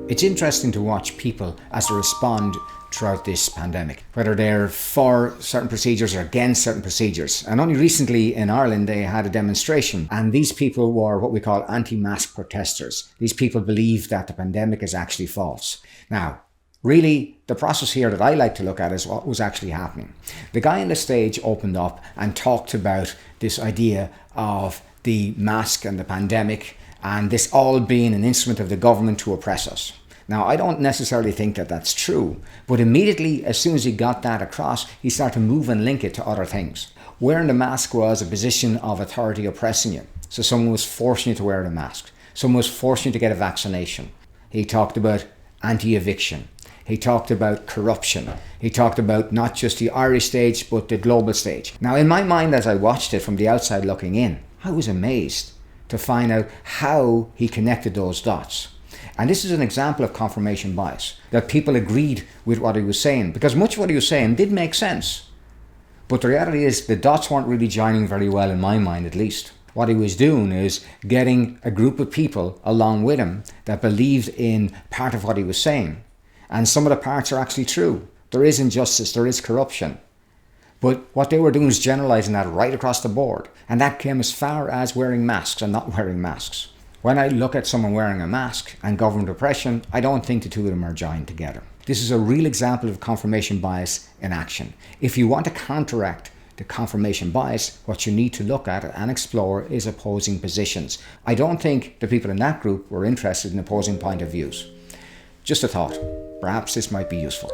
It's interesting to watch people as they respond throughout this pandemic, whether they're for certain procedures or against certain procedures. And only recently in Ireland they had a demonstration, and these people were what we call anti-mask protesters. These people believe that the pandemic is actually false. Now, really, the process here that I like to look at is what was actually happening. The guy on the stage opened up and talked about this idea of the mask and the pandemic, and this all being an instrument of the government to oppress us. Now, I don't necessarily think that that's true, but immediately, as soon as he got that across, he started to move and link it to other things. Wearing the mask was a position of authority oppressing you. So someone was forcing you to wear the mask. Someone was forcing you to get a vaccination. He talked about anti-eviction. He talked about corruption. He talked about not just the Irish stage, but the global stage. Now, in my mind, as I watched it from the outside looking in, I was amazed to find out how he connected those dots. And this is an example of confirmation bias, that people agreed with what he was saying, because much of what he was saying did make sense. But the reality is the dots weren't really joining very well, in my mind at least. What he was doing is getting a group of people along with him that believed in part of what he was saying. And some of the parts are actually true. There is injustice, there is corruption. But what they were doing is generalising that right across the board. And that came as far as wearing masks and not wearing masks. When I look at someone wearing a mask and government oppression, I don't think the two of them are joined together. This is a real example of confirmation bias in action. If you want to counteract the confirmation bias, what you need to look at and explore is opposing positions. I don't think the people in that group were interested in opposing point of views. Just a thought. Perhaps this might be useful.